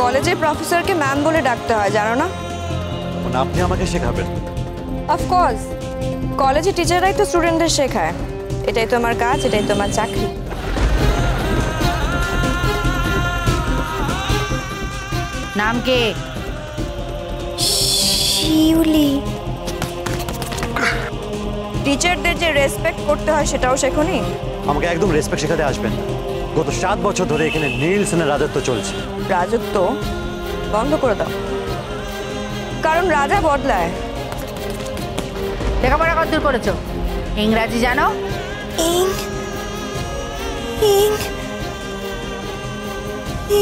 কলেজের প্রফেসরকে ম্যাম বলে ডাকতে হয়, জানো না? আপনি আমাকে শেখাবেন? অফকোর্স, কলেজে টিচাররাই তো স্টুডেন্টদের শেখায়। এটাই তো আমার কাজ, এটাই তো আমার চাকরি। নাম কে? শিউলি। টিচারদের যে রেসপেক্ট করতে হয় সেটাও শেখোনি? আমাকে একদম রেসপেক্ট শেখাতে আসবেন। গত 7 বছর ধরে এখানে নীলসেনের রাজত্ব চলছে। রাজত্ব বন্ধ করে দাও, কারণ রাজা বদলায়। লেখাপড়া কতদূর করেছো? ইংরাজি জানো? ইং ইং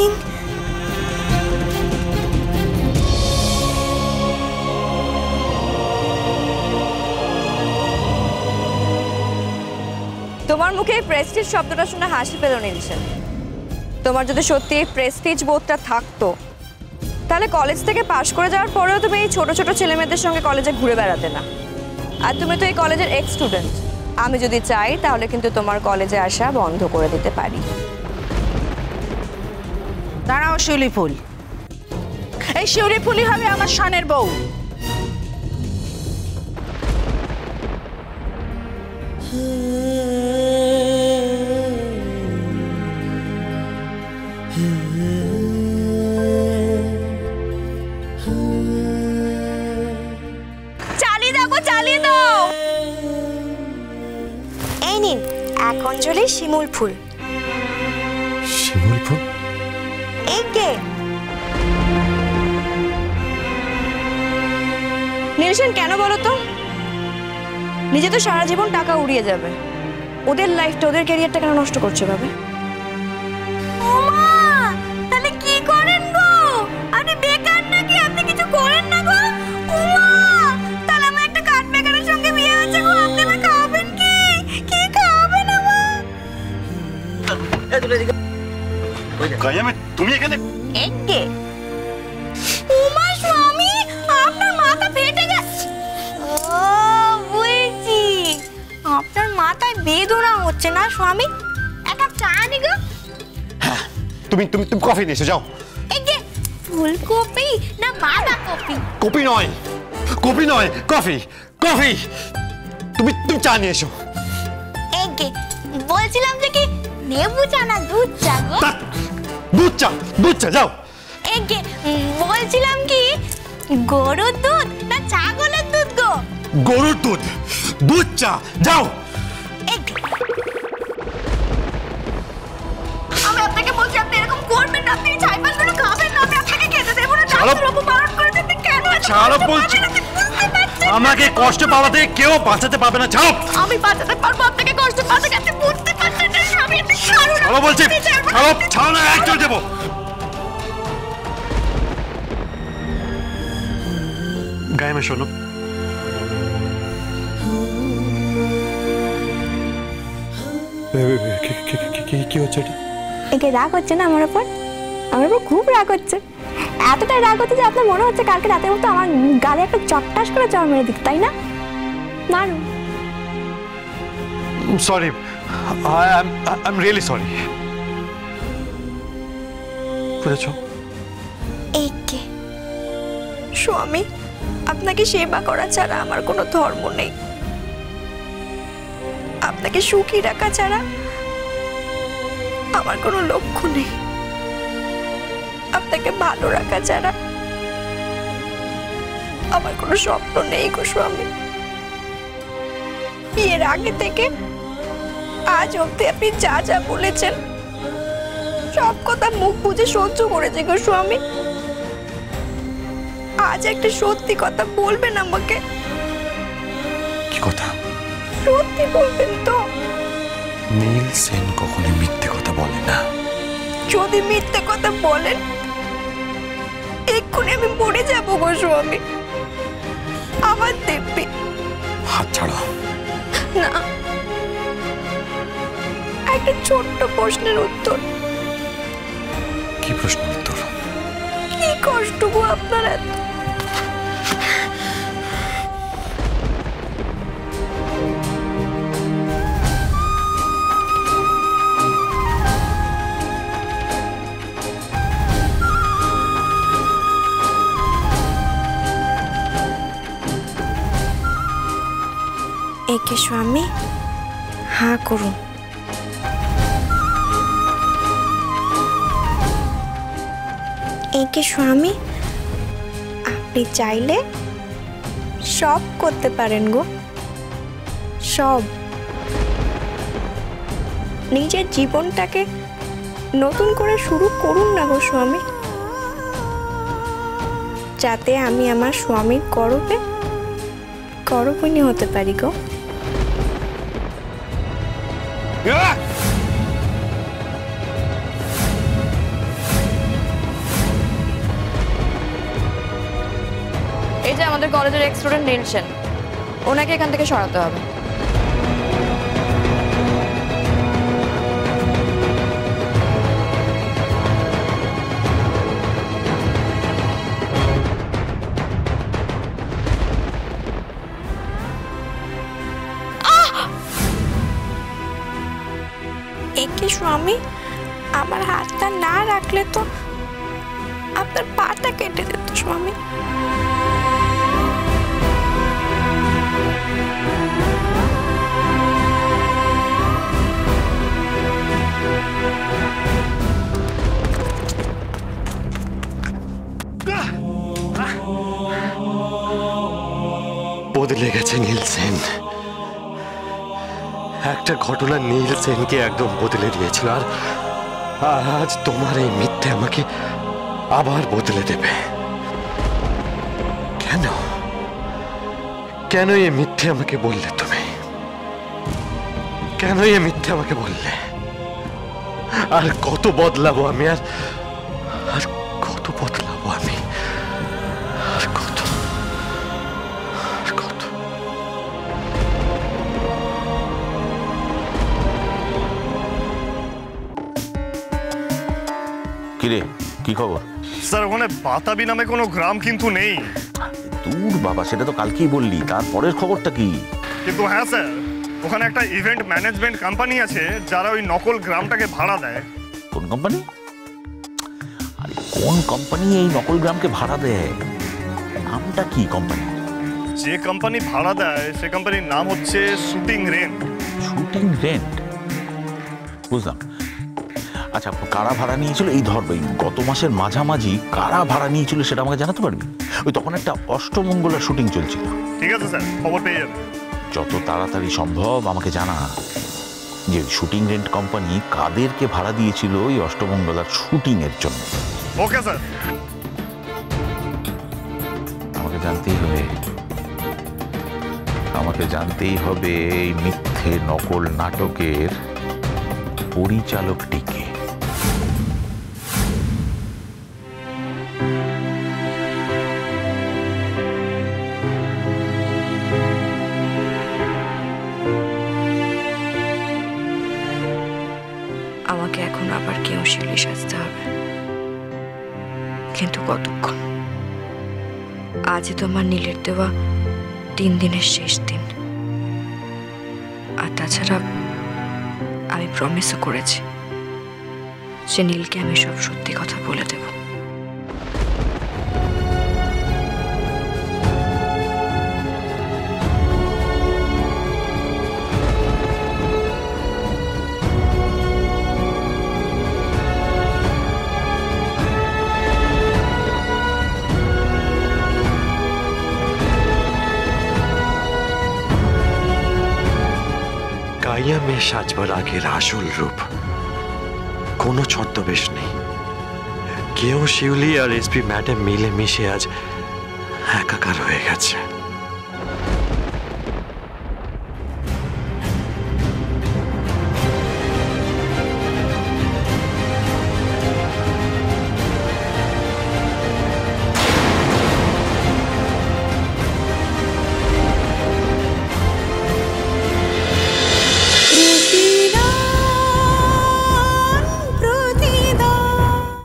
ইং তোমার মুখে প্রেস্টিজ শব্দটা শুনে হাসি পেল নিলসেন। তোমার যদি সত্যি এই প্রেস্টিজ বোধটা থাকতো তাহলে কলেজ থেকে পাশ করে যাওয়ার পরেও তুমি এই ছোট ছোট ছেলেমেয়েদের সঙ্গে কলেজে ঘুরে বেড়াতে না। আর তুমি তো এই কলেজের এক্স স্টুডেন্ট। আমি যদি চাই তাহলে কিন্তু তোমার কলেজে আসা বন্ধ করে দিতে পারি। দাঁড়াও শিউলি ফুল, এই শিউলি ফুলই হবে আমার শানের বউ। চালিয়ে দাও, চালিয়ে দাও। এই নিন 1 অঞ্জলি শিমুল ফুল। শিমুল ফুল? এই কে? নিলসেন, কেন বলো তো? নিজে তো সারা জীবন টাকা উড়িয়ে যাবে, ওদের লাইফটা, ওদের ক্যারিয়ারটা কেন নষ্ট করছে ভাবে? ওমা, তাহলে কি করেন গো? আপনি বেকার নাকি? আপনি কিছু করেন না গো? ওমা, তাহলে আমার একটা কাঠ বেকারের সঙ্গে বিয়ে হয়েছে গো। আপনি আমায় খাওয়াবেন কি? কি খাওয়াবেন আমার? তুমি এখানে? একে ওমা স্বামী, আপনার মাথা ফেটে গেছে। ও বুঝছি, আপনার মাথায় বেদনা হচ্ছে না স্বামী? একটা চা নি গো। হ্যাঁ, তুমি তুমি তুমি কফি নিয়ে এসো, যাও। একে ফুলকপি না বাঁধাকপি? কপি নয়, কপি নয়, কফি, কফি। তুমি তুমি চা নিয়ে এসো। একে বলছিলাম যে কি লেবু চা না দুধ চা গো? দুধ চা, দুধ চা, যাও। একে বলছিলাম কি গরুর দুধ না ছাগলের দুধ গো? গরুর দুধ, দুধ চা, যাও। আমি আপনাকে বলছি আপনি এরকম করবেন না, আপনি ছাইপাশগুলো খাবেন না, আমি আপনাকে খেতে দেবো না। ডাক্তার বাবু বারণ করেছে, আপনি কেন ছাড়ো বলছি। আমাকে কষ্ট পাওয়া থেকে কেউ বাঁচাতে পারবে না, ছাড়ো। আমি বাঁচাতে পারবো আপনাকে কষ্ট পাওয়া থেকে, আপনি বুঝতে পারছেন না? আমি আপনি ছাড়ুন, ছাড়ো বলছি, ছাড়ো, ছাড়ো না, এক চল দেবো। গায়ে মে শোনো। কি হচ্ছে এটা? একে রাগ হচ্ছে না আমার উপর? আমার উপর খুব রাগ হচ্ছে, এতটাই রাগ হচ্ছে যে আপনার মনে হচ্ছে কালকে রাতের মতো আমার গালে একটা চট্টাস করে চড় মেরে দিত, তাই না? মারুন। Sorry, I am really sorry. বুঝেছো? একে স্বামী, আপনাকে সেবা করা ছাড়া আমার কোনো ধর্ম নেই। আপনাকে সুখী রাখা ছাড়া আমার কোনো লক্ষ্য নেই। আপনাকে ভালো রাখা ছাড়া আমার কোনো স্বপ্ন নেই গো স্বামী। বিয়ের আগে থেকে আজ অবধি আপনি যা যা বলেছেন সব কথা মুখ বুজে সহ্য করেছে গো স্বামী। আজ একটা সত্যি কথা বলবেন আমাকে? কি কথা? সত্যি বলবেন তো? নীলসেন কখনো মিথ্যে কথা বলে না। যদি মিথ্যে কথা বলেন এক্ষুনি আমি মরে যাবো গো স্বামী। আমার দেবী। হাত ছাড়ো। না, একটা ছোট্ট প্রশ্নের উত্তর। কি প্রশ্নের উত্তর? কি কষ্ট গো আপনার এত? একে স্বামী হা করুন। একে স্বামী আপনি চাইলে সব করতে পারেন গো, সব। নিজের জীবনটাকে নতুন করে শুরু করুন না গো স্বামী, যাতে আমি আমার স্বামীর গর্বিণী হতে পারি গো। এই যে আমাদের কলেজের এক্স স্টুডেন্ট নীল সেন, ওনাকে এখান থেকে সরাতে হবে। একে স্বামী আমার হাতটা না রাখলে তো আপনার পাটা কেটে যেত স্বামী। বদলে গেছে নীল সেন। একটা ঘটনা নীল সেনকে একদম বদলে দিয়েছিল, আর আজ তোমার এই মিথ্যে আমাকে আবার বদলে দেবে। কেন কেন এই মিথ্যে আমাকে বললে তুমি? কেন এই মিথ্যে আমাকে বললে? আর কত বদলাবো আমি? আর কত বদলাবো আমি? আর কত আর কত? কিরে, কি খবর? স্যার, ওখানে বাতাবি নামে কোনো গ্রাম কিন্তু নেই। দূর বাবা, সেটা তো কালকেই বললি। তারপরের খবরটা কি? কিন্তু হ্যাঁ স্যার, ওখানে একটা ইভেন্ট ম্যানেজমেন্ট কোম্পানি আছে যারা ওই নকল গ্রামটাকে ভাড়া দেয়। কোন কোম্পানি? আরে কোন কোম্পানি এই নকল গ্রামকে ভাড়া দেয়? নামটা কি কোম্পানি? যে কোম্পানি ভাড়া দেয় সে কোম্পানির নাম হচ্ছে শুটিং রেন্ট। শুটিং রেন্ট, বুঝলাম। আচ্ছা, কারা ভাড়া নিয়েছিল? এই ধর ওই গত মাসের মাঝামাঝি কারা ভাড়া নিয়েছিল সেটা আমাকে জানাতে পারবি? ওই তখন একটা অষ্টমঙ্গলার শুটিং চলছিল। ঠিক আছে স্যার, খবর পেয়ে যাবে। যত তাড়াতাড়ি সম্ভব আমাকে জানা যে শুটিং রেন্ট কোম্পানি কাদেরকে ভাড়া দিয়েছিল ওই অষ্টমঙ্গলার শুটিং এর জন্য। Okay sir. আমাকে জানতেই হবে এই মিথ্যে নকল নাটকের পরিচালকটিকে। আমাকে এখন আবার কেউ শিলি সাজতে হবে, কিন্তু কতক্ষণ? আজই তোমার নীলের দেওয়া 3 দিনের শেষ দিন। আর তাছাড়া আমি প্রমিসও করেছি যে নীলকে আমি সব সত্যি কথা বলে দেব। কাইয়া মেয়ে সাজবার আগের আসল রূপ, কোনো ছদ্মবেশ নেই। কেউ শিউলি আর এসপি ম্যাডাম মিলে মিশে আজ একাকার হয়ে গেছে।